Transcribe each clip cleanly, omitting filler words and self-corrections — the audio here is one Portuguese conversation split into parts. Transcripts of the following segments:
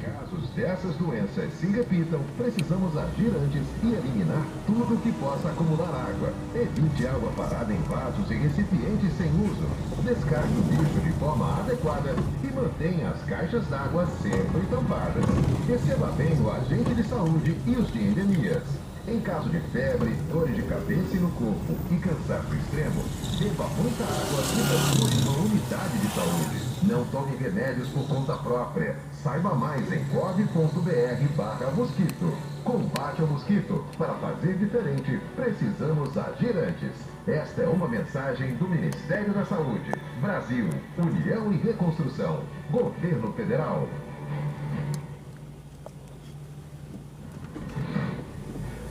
casos dessas doenças se repitam, precisamos agir antes e eliminar tudo que possa acumular água. Evite água parada em vasos e recipientes sem uso. Descarte o lixo de forma adequada e mantenha as caixas d'água sempre tampadas. Receba bem o agente de saúde e os de endemias. Em caso de febre, dores de cabeça e no corpo e cansaço extremo, beba muita água e procure uma unidade de saúde. Não tome remédios por conta própria. Saiba mais em gov.br/mosquito. Combate ao mosquito. Para fazer diferente, precisamos agir antes. Esta é uma mensagem do Ministério da Saúde. Brasil, União e Reconstrução. Governo Federal.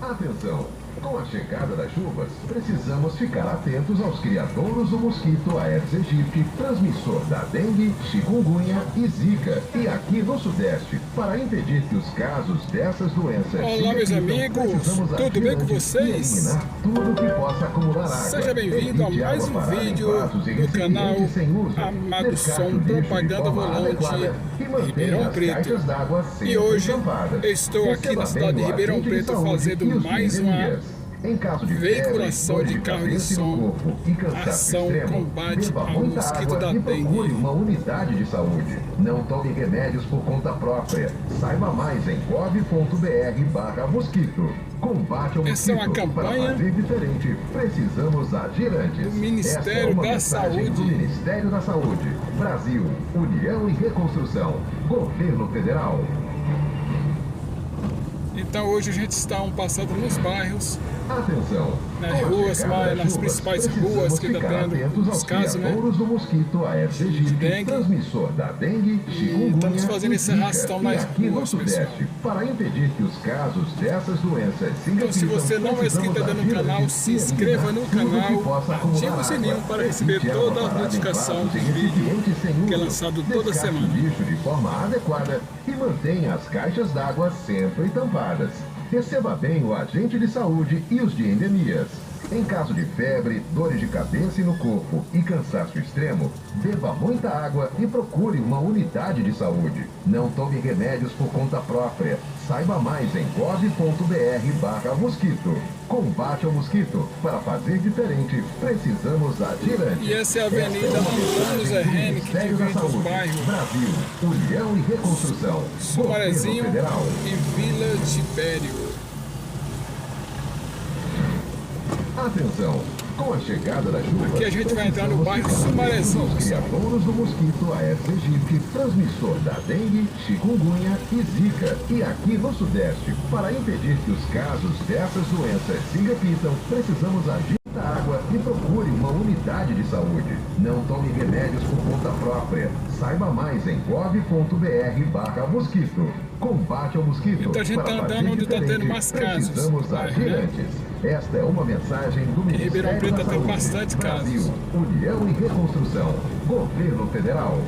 Atenção! Com a chegada das chuvas, precisamos ficar atentos aos criadouros do mosquito Aedes aegypti, transmissor da dengue, chikungunya e zika. E aqui no Sudeste, para impedir que os casos dessas doenças... Olá, meus amigos, tudo bem com vocês? Tudo que possa acumular água. Seja bem-vindo a mais um vídeo do canal Amado Som Propaganda Volante Ribeirão Preto. E hoje eu estou aqui na cidade de Ribeirão Preto fazendo mais uma veiculação de carro de som, ação combate ao mosquito da dengue. Uma unidade de saúde. Não tome remédios por conta própria. Saiba mais em gov.br/mosquito. Combate ao mosquito. Essa é uma campanha para fazer diferente, precisamos agir antes. do Ministério da Saúde. Do Ministério da Saúde. Brasil, União e Reconstrução. Governo Federal. Então hoje a gente está passando nos bairros, atenção, nas ruas, nas principais ruas que está tendo os casos, né? Do mosquito Aedes aegypti, dengue. Transmissor da dengue, chikungunya, estamos fazendo esse arrastão nas ruas, pessoal. Para impedir que os casos dessas doenças se Então, se você não é inscrito no canal, se inscreva no canal, ative o sininho para receber toda a notificação do vídeo que é lançado toda semana. Lixo de forma adequada e mantenha as caixas d'água sempre tampadas. Receba bem o agente de saúde e os de endemias. Em caso de febre, dores de cabeça e no corpo e cansaço extremo, beba muita água e procure uma unidade de saúde. Não tome remédios por conta própria. Saiba mais em gov.br/mosquito. Combate ao mosquito. Para fazer diferente, precisamos agir antes. E essa é a Avenida Antônio Zé Rene, que divide os bairros Brasil, União e Reconstrução. Sumarezinho e Vila Tibério. Atenção! Com a chegada da chuva, aqui a gente vai entrar no bairro Sumarezinho. Os criadouros do mosquito Aedes aegypti, transmissor da dengue, chikungunya e zika. E aqui no Sudeste, para impedir que os casos dessas doenças se repitam, precisamos agir da água e procure uma unidade de saúde. Não tome remédios por conta própria. Saiba mais em gov.br/mosquito. Combate ao mosquito. Então a gente está andando onde está tendo mais casos. Precisamos agir antes. Esta é uma mensagem do Ministério Ribeirão Preto da tem Saúde. bastante casos. Brasil, União e Reconstrução. Governo Federal.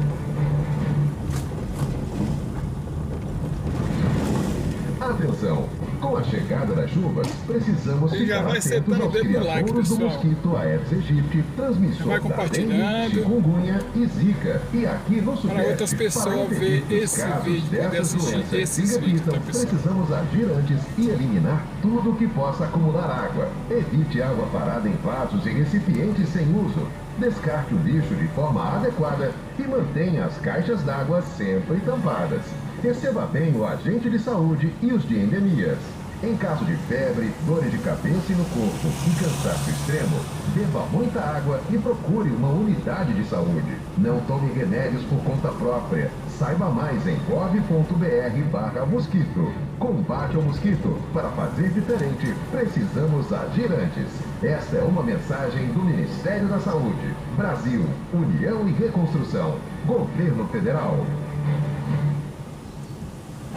Atenção! Com a chegada das chuvas, precisamos Ele já ficar vai atentos sentando o aos dedo no like, criadouros do pessoal. mosquito Aedes aegypti, transmissor Vai da compartilhando. dengue, chikungunya e zika. E aqui no Sudeste, para outras pessoas ver esse vídeo, poder assistir esses vídeos, tá, pessoal? Precisamos agir antes e eliminar tudo que possa acumular água. Evite água parada em vasos e recipientes sem uso. Descarte o lixo de forma adequada e mantenha as caixas d'água sempre tampadas. Receba bem o agente de saúde e os de endemias. Em caso de febre, dores de cabeça e no corpo e cansaço extremo, beba muita água e procure uma unidade de saúde. Não tome remédios por conta própria. Saiba mais em gov.br/mosquito. Combate ao mosquito. Para fazer diferente, precisamos agir antes. Esta é uma mensagem do Ministério da Saúde. Brasil, União e Reconstrução. Governo Federal.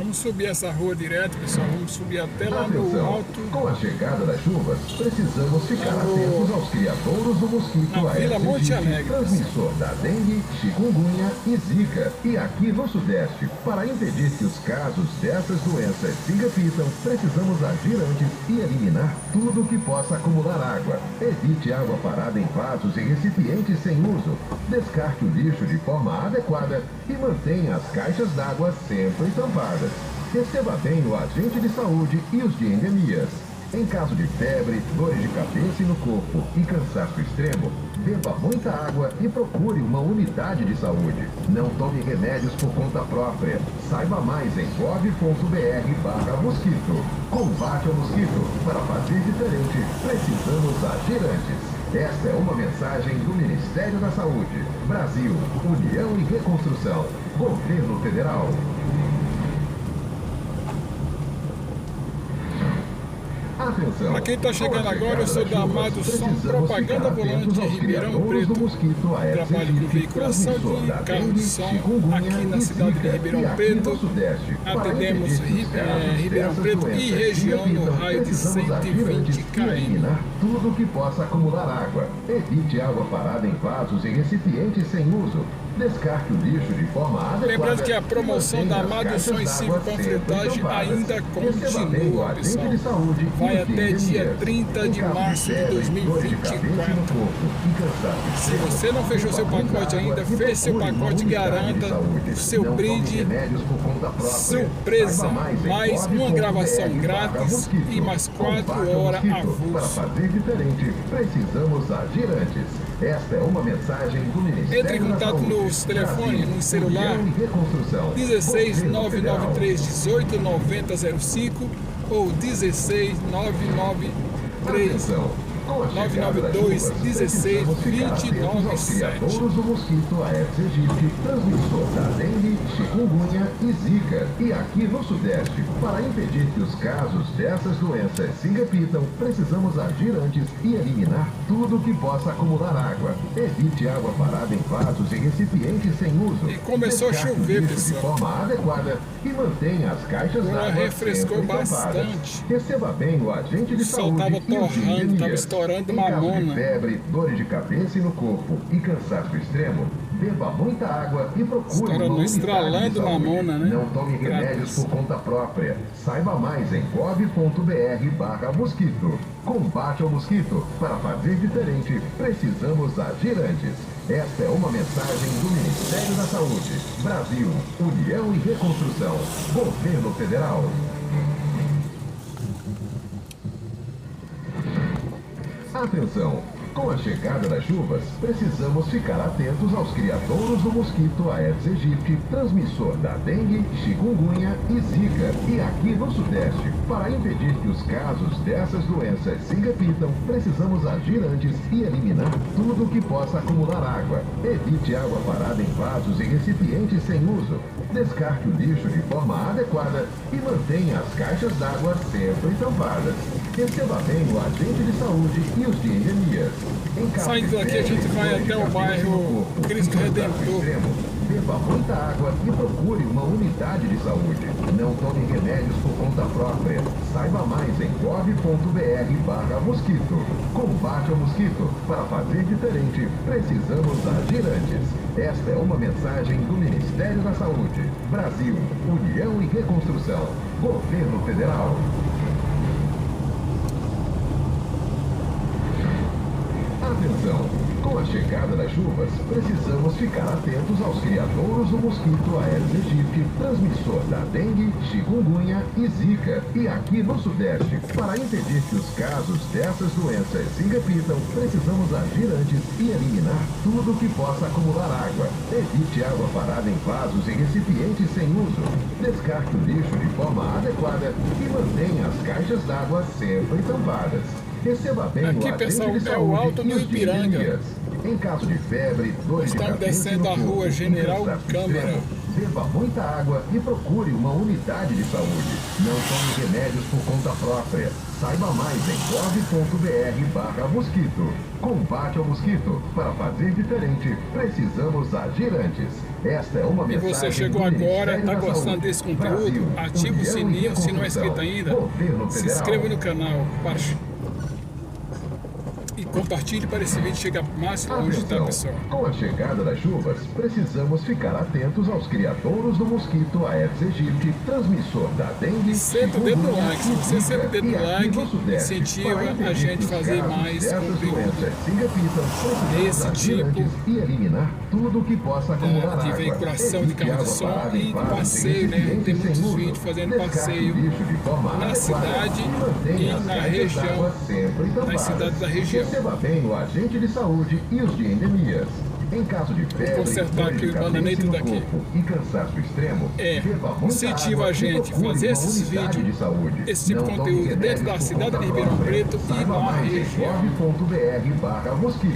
Vamos subir essa rua direto, pessoal. Vamos subir até lá no Atenção, alto. com a chegada das chuvas, precisamos ficar atentos aos criadouros do mosquito Vila Monte Alegre, transmissor da dengue, chikungunya e zika. E aqui no Sudeste, para impedir que os casos dessas doenças se repitam, precisamos agir antes e eliminar tudo que possa acumular água. Evite água parada em vasos e recipientes sem uso. Descarte o lixo de forma adequada e mantenha as caixas d'água sempre tampadas. Receba bem o agente de saúde e os de endemias. Em caso de febre, dores de cabeça e no corpo e cansaço extremo, beba muita água e procure uma unidade de saúde. Não tome remédios por conta própria. Saiba mais em gov.br/mosquito. Combate ao mosquito. Para fazer diferente, precisamos agir antes. Esta é uma mensagem do Ministério da Saúde. Brasil, União e Reconstrução. Governo Federal. Atenção. Para quem está chegando agora, eu sou da Amado Som Propaganda Volante de Ribeirão Preto. Trabalho com veiculação de carro de som aqui na cidade de Ribeirão Preto. Atendemos Ribeirão Preto e região no raio de 120 km. Tudo que possa acumular água. Evite água parada em vasos e recipientes sem uso. Descarte o lixo de forma adequada. Lembrando que a promoção da Amado Som e Civil Panfletagem ainda continua, pessoal. Vai até dia 30 de março de 2024. Se você não fechou seu pacote ainda, feche seu pacote e garanta o seu brinde surpresa. Mais uma gravação grátis e mais 4 horas avulso. Para fazer diferente, precisamos agir antes. Esta é uma mensagem do Ministério Entre em contato nos telefones, no celular 16 993 18 90 05 ou 16 993 992 16 29 7. Criadouros do mosquito Aedes aegypti, transmissor da dengue, chikungunya e zika. E aqui no Sudeste, para impedir que os casos dessas doenças se repitam, precisamos agir antes e eliminar tudo que possa acumular água. Evite água parada em vasos e recipientes sem uso. E começou a chover, pessoal. De forma adequada e mantenha as caixas d'água refrescou bastante. Tampadas. Receba bem o agente de saúde. O sol estava torrando, estava estourando mamona. Febre, dores de cabeça e no corpo e cansaço extremo, beba muita água e procure uma unidade estralando de saúde. Mamona, né? Não tome remédios por conta própria. Saiba mais em gov.br/mosquito. Combate ao mosquito. Para fazer diferente, precisamos agir antes. Esta é uma mensagem do Ministério da Saúde. Brasil, União e Reconstrução. Governo Federal. Atenção! Com a chegada das chuvas, precisamos ficar atentos aos criadouros do mosquito Aedes aegypti, transmissor da dengue, chikungunya e zika. E aqui no Sudeste, para impedir que os casos dessas doenças se repitam, precisamos agir antes e eliminar tudo que possa acumular água. Evite água parada em vasos e recipientes sem uso. Descarte o lixo de forma adequada e mantenha as caixas d'água sempre tampadas. Receba bem o agente de saúde e os de endemias. Saindo daqui, a gente vai até o bairro Cristo Redentor. Beba muita água e procure uma unidade de saúde. Não tome remédios por conta própria. Saiba mais em gov.br/mosquito. Combate ao mosquito. Para fazer diferente, precisamos agir antes. Esta é uma mensagem do Ministério da Saúde. Brasil, União e Reconstrução. Governo Federal. Atenção! Com a chegada das chuvas, precisamos ficar atentos aos criadouros do mosquito Aedes aegypti, transmissor da dengue, chikungunya e zika. E aqui no Sudeste, para impedir que os casos dessas doenças se repitam, precisamos agir antes e eliminar tudo que possa acumular água. Evite água parada em vasos e recipientes sem uso. Descarte o lixo de forma adequada e mantenha as caixas d'água sempre tampadas. Receba bem aqui, o pessoal, agente de é o saúde Alto e do os Ipiranga. endemias. Em caso de febre, dor de cabeça, descendo a rua General Câmara. Beba muita água e procure uma unidade de saúde. Não tome remédios por conta própria. Saiba mais em gov.br/mosquito. Combate ao mosquito. Para fazer diferente, precisamos agir antes. Esta é uma mensagem. E você chegou agora, está gostando desse conteúdo? Ativa o sininho se não é inscrito ainda. Se inscreva no canal. E compartilhe para esse vídeo chegar mais longe, tá, pessoal? Com a chegada das chuvas, precisamos ficar atentos aos criadouros do mosquito Aedes aegypti, transmissor da dengue. Senta o dedo no like. Se você senta o dedo no like, incentiva a gente a fazer mais conteúdo desse tipo e eliminar tudo que possa acumular de veiculação de carro de som e de passeio, né? Tem muitos vídeos fazendo passeio na cidade e na região, nas cidades da região. Receba bem o agente de saúde e os de endemias. Em caso de febre, consertar aquele bananete daqui. E cansaço extremo, incentiva a gente a fazer esses vídeos, esse tipo de conteúdo dentro da cidade de Ribeirão Preto e na região.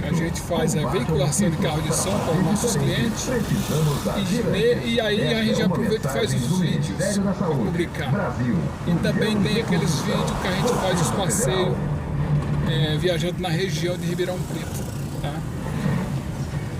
A gente faz a veiculação de carro de som para os nossos clientes e aí a gente aproveita e faz os vídeos para publicar. E também tem aqueles vídeos que a gente faz os passeios viajando na região de Ribeirão Preto, tá?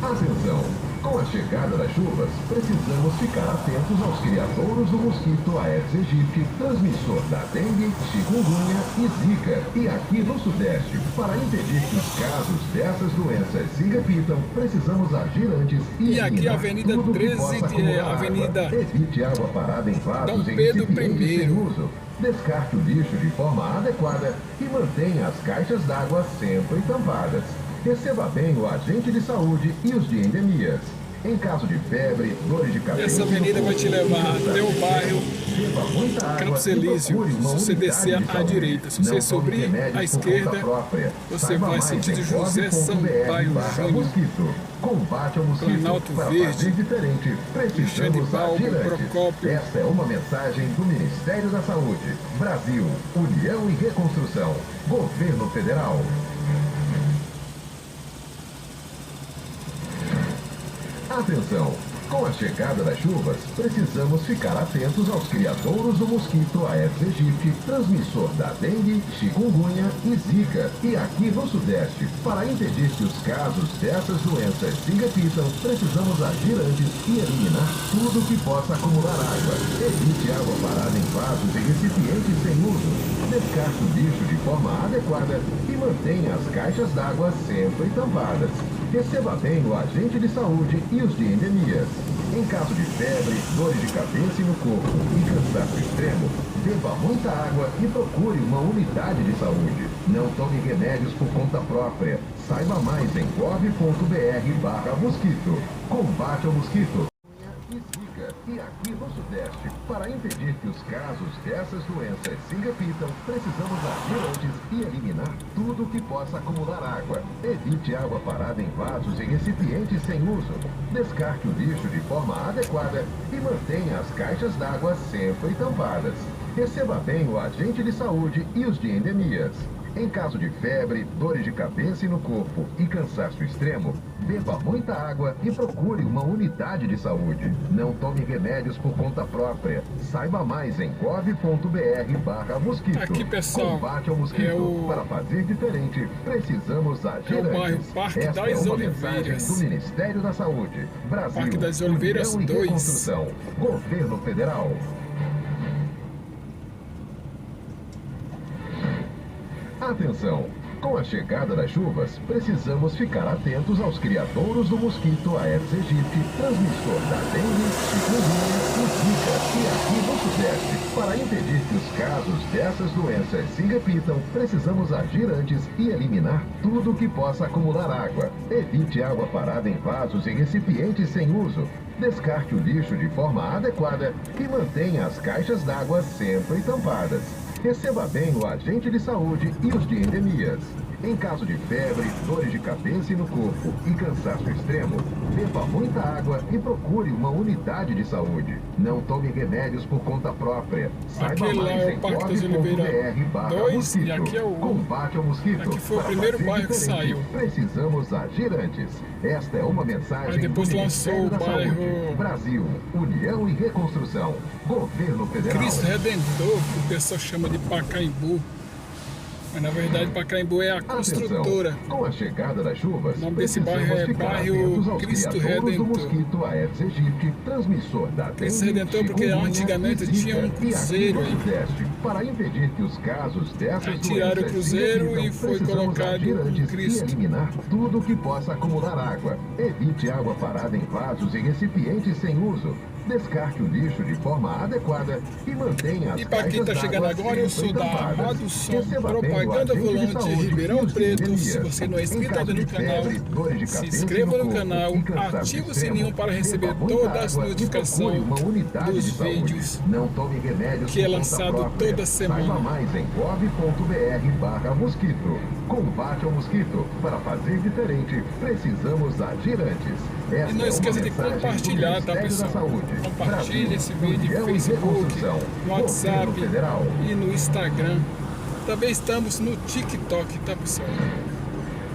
Atenção! Com a chegada das chuvas, precisamos ficar atentos aos criadouros do mosquito Aedes aegypti, transmissor da dengue, chikungunya e zika. E aqui no Sudeste, para impedir que os casos dessas doenças se repitam, precisamos agir antes e aqui a Avenida 13, Avenida evite água parada em vasos Dom Pedro I. Descarte o lixo de forma adequada e mantenha as caixas d'água sempre tampadas. Receba bem o agente de saúde e os de endemias. Em caso de febre, dores de cabeça... Essa avenida vai te levar até o bairro Campos Elísio. Se você descer à direita, se você subir à esquerda, você vai sentido José Sampaio Júnior. Combate ao mosquito. Planalto Verde, Genivaldo, Procópio. Esta é uma mensagem do Ministério da Saúde. Brasil, União e Reconstrução. Governo Federal. Atenção! Com a chegada das chuvas, precisamos ficar atentos aos criadouros do mosquito Aedes aegypti, transmissor da dengue, chikungunya e zika. E aqui no Sudeste, para impedir que os casos dessas doenças se repitam, precisamos agir antes e eliminar tudo que possa acumular água. Evite água parada em vasos e recipientes sem uso. Descarte o lixo de forma adequada e mantenha as caixas d'água sempre tampadas. Receba bem o agente de saúde e os de endemias. Em caso de febre, dores de cabeça e no corpo e cansaço extremo, beba muita água e procure uma unidade de saúde. Não tome remédios por conta própria. Saiba mais em gov.br/mosquito. Combate ao mosquito. E aqui no Sudeste, para impedir que os casos dessas doenças se repitam, precisamos agir antes e eliminar tudo que possa acumular água. Evite água parada em vasos e recipientes sem uso. Descarte o lixo de forma adequada e mantenha as caixas d'água sempre tampadas. Receba bem o agente de saúde e os de endemias. Em caso de febre, dores de cabeça e no corpo e cansaço extremo, beba muita água e procure uma unidade de saúde. Não tome remédios por conta própria. Saiba mais em gov.br/mosquito. Aqui, pessoal, combate ao mosquito. Para fazer diferente, precisamos agir antes. Bairro Parque Esta das é uma Oliveiras. mensagem do Ministério da Saúde. Brasil, Parque das Oliveiras União e 2. Reconstrução. Governo Federal. Atenção! Com a chegada das chuvas, precisamos ficar atentos aos criadouros do mosquito Aedes aegypti, transmissor da dengue, chikungunya e zika. E aqui no Sudeste, para impedir que os casos dessas doenças se repitam, precisamos agir antes e eliminar tudo que possa acumular água. Evite água parada em vasos e recipientes sem uso. Descarte o lixo de forma adequada e mantenha as caixas d'água sempre tampadas. Receba bem o agente de saúde e os de endemias. Em caso de febre, dores de cabeça e no corpo e cansaço extremo, beba muita água e procure uma unidade de saúde. Não tome remédios por conta própria. Saiba Aquele lá mais é em o Parque das Oliveiras 2 e aqui é o 1. Combate ao mosquito. Aqui foi o primeiro bairro que saiu. Precisamos agir antes. Esta é uma mensagem. Aí depois lançou o bairro Brasil, União e Reconstrução, Governo Federal. Cristo Redentor, que o pessoal chama de Pacaembu. Mas na verdade Pacaembu é a construtora. Atenção, com a chegada das chuvas, o nome desse bairro é bairro Cristo Redentor. Cristo Redentor porque antigamente tinha um cruzeiro aí. Para impedir que os casos dessas aí tiraram o cruzeiro e foi colocado o Cristo. Eliminar tudo que possa acumular água. Evite água parada em vasos e recipientes sem uso. Descarte o lixo de forma adequada e mantenha as E para quem está chegando agora, eu sou da Amado Som Propaganda Volante Ribeirão Preto. Se você não é inscrito ainda no canal, se inscreva no canal, ative o sininho para receber todas as notificações dos vídeos que é lançado toda semana. Saiba mais em gov.br/mosquito. Combate ao mosquito. Para fazer diferente, precisamos agir antes. E não esqueça de compartilhar, tá, pessoal? Compartilhe esse vídeo no Facebook, no WhatsApp e no Instagram. Também estamos no TikTok, tá, pessoal?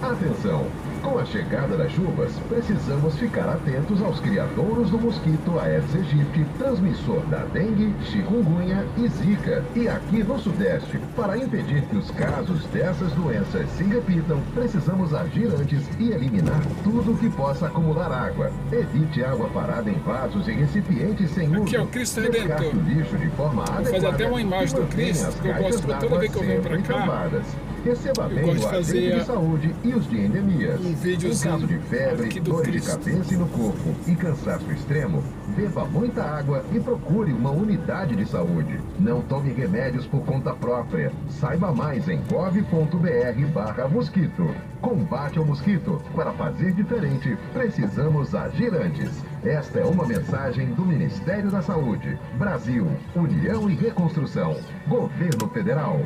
Atenção! Com a chegada das chuvas, precisamos ficar atentos aos criadouros do mosquito Aedes aegypti, transmissor da dengue, chikungunya e zika. E aqui no Sudeste, para impedir que os casos dessas doenças se repitam, precisamos agir antes e eliminar tudo que possa acumular água. Evite água parada em vasos e recipientes sem uso. Aqui é o Cristo Redentor. O lixo de forma adequada. Vou fazer até uma imagem do Cristo, que eu gosto toda vez que eu venho para cá. Receba bem gosto de o fazer agente de saúde e os de endemias. um videozinho Em caso de febre, dor de cabeça e no corpo e cansaço extremo, beba muita água e procure uma unidade de saúde. Não tome remédios por conta própria. Saiba mais em gov.br/mosquito. Combate ao mosquito. Para fazer diferente, precisamos agir antes. Esta é uma mensagem do Ministério da Saúde. Brasil, União e Reconstrução. Governo Federal.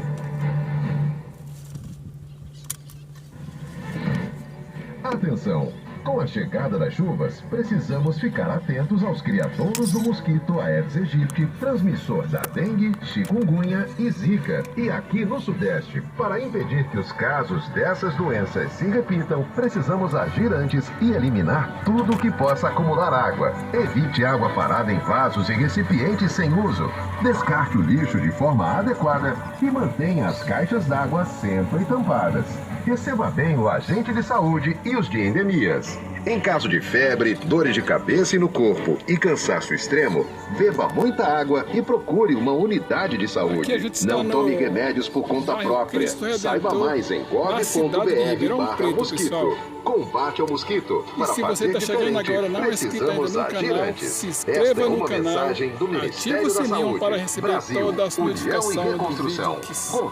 Atenção! Com a chegada das chuvas, precisamos ficar atentos aos criadouros do mosquito Aedes aegypti, transmissor da dengue, chikungunya e zika. E aqui no Sudeste, para impedir que os casos dessas doenças se repitam, precisamos agir antes e eliminar tudo que possa acumular água. Evite água parada em vasos e recipientes sem uso. Descarte o lixo de forma adequada e mantenha as caixas d'água sempre tampadas. Receba bem o agente de saúde e os de endemias. Em caso de febre, dores de cabeça e no corpo e cansaço extremo, beba muita água e procure uma unidade de saúde. Não tome remédios por conta própria. Saiba mais em gov.br/mosquito. Combate ao mosquito. E se você está chegando agora, não é inscrito ainda no canal, se inscreva no canal, ative o sininho para receber todas as notificações do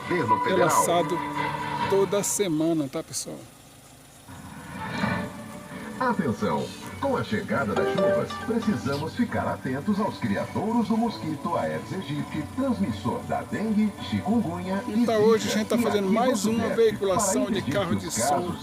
vídeo que é lançado toda semana, tá, pessoal? Atenção! Com a chegada das chuvas, precisamos ficar atentos aos criadouros do mosquito Aedes aegypti, transmissor da dengue, chikungunya e então zika. hoje a gente está fazendo mais uma veiculação de carro de som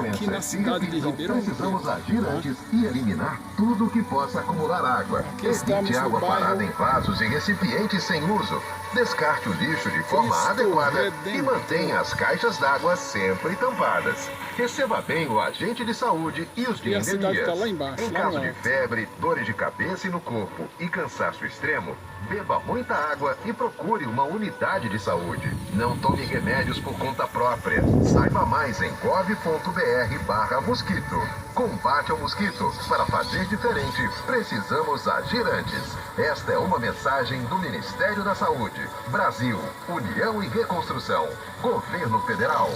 aqui na cidade de Ribeirão Preto. Precisamos agir antes e eliminar tudo que possa acumular água. Evite água parada em vasos e recipientes sem uso. Descarte o lixo de forma adequada e mantenha as caixas d'água sempre tampadas. Receba bem o agente de saúde e os de endemias. Tá lá embaixo, em caso de febre, dores de cabeça e no corpo e cansaço extremo, beba muita água e procure uma unidade de saúde. Não tome remédios por conta própria. Saiba mais em gov.br/mosquito. Combate ao mosquito. Para fazer diferente, precisamos agir antes. Esta é uma mensagem do Ministério da Saúde. Brasil, União e Reconstrução. Governo Federal.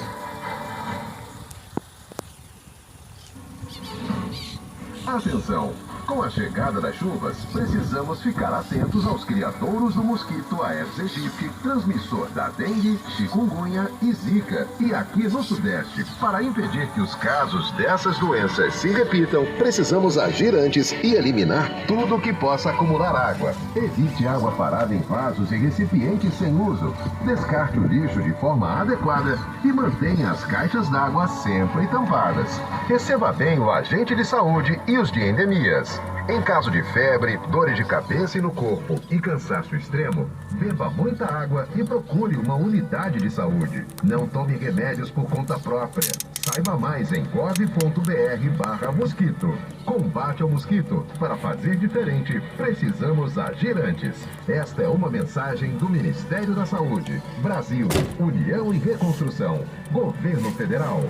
Atenção! Com a chegada das chuvas, precisamos ficar atentos aos criadouros do mosquito Aedes aegypti, transmissor da dengue, chikungunya e zika. E aqui no Sudeste, para impedir que os casos dessas doenças se repitam, precisamos agir antes e eliminar tudo que possa acumular água. Evite água parada em vasos e recipientes sem uso. Descarte o lixo de forma adequada e mantenha as caixas d'água sempre tampadas. Receba bem o agente de saúde e os de endemias. Em caso de febre, dores de cabeça e no corpo e cansaço extremo, beba muita água e procure uma unidade de saúde. Não tome remédios por conta própria. Saiba mais em gov.br/mosquito. Combate ao mosquito. Para fazer diferente, precisamos agir antes. Esta é uma mensagem do Ministério da Saúde. Brasil, União e Reconstrução. Governo Federal.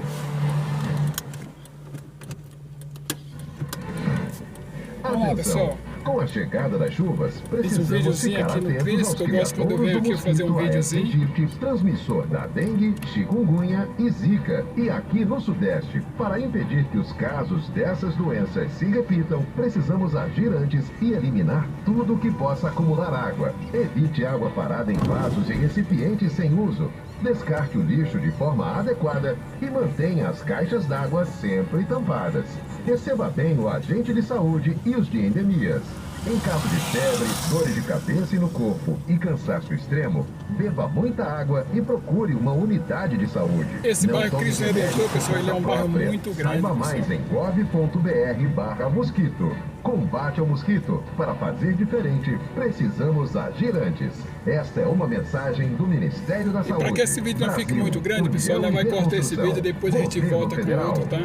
Olá, pessoal. Com a chegada das chuvas, fiz um videozinho aqui no Cris, que eu gosto quando eu venho aqui fazer um videozinho. Transmissor da dengue, chikungunya e zika. E aqui no Sudeste, para impedir que os casos dessas doenças se repitam, precisamos agir antes e eliminar tudo que possa acumular água. Evite água parada em vasos e recipientes sem uso. Descarte o lixo de forma adequada e mantenha as caixas d'água sempre tampadas. Receba bem o agente de saúde e os de endemias. Em caso de febre, dores de cabeça e no corpo e cansaço extremo, beba muita água e procure uma unidade de saúde. Esse bairro Cristo Redentor, pessoal, ele é um bairro muito grande. Saiba mais em gov.br/mosquito. Combate ao mosquito. Para fazer diferente, precisamos agir antes. Esta é uma mensagem do Ministério da Saúde. Para que esse vídeo não fique muito grande, pessoal, ela vai cortar esse vídeo e depois a gente volta com outro, tá?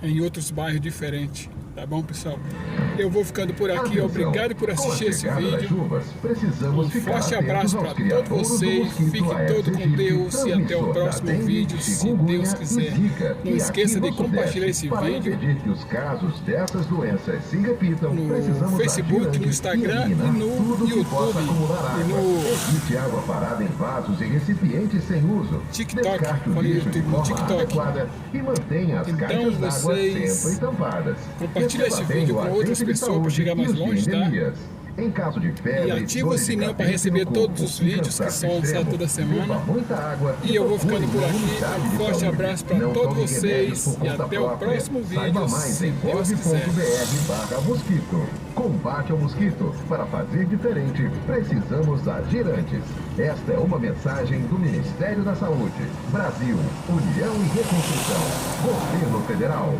Em outros bairros diferentes. Tá bom, pessoal? Eu vou ficando por aqui. Obrigado por assistir esse vídeo. Um forte abraço para todos vocês. Fiquem todos com Deus e até o próximo vídeo, se Deus quiser. Não esqueça de compartilhar esse vídeo no Facebook, no Instagram e no YouTube. E no TikTok. Falei YouTube, no TikTok. Então vocês compartilhem esse vídeo com outras pessoas para chegar mais longe, tá? Em caso de febre, e ativa o sininho para receber todos os vídeos que são lançados toda semana. E eu vou ficando por aqui. Um forte abraço para todos vocês e até o próximo vídeo, se Deus quiser. Combate ao mosquito. Para fazer diferente, precisamos agir antes. Esta é uma mensagem do Ministério da Saúde. Brasil, União e Reconstrução. Governo Federal.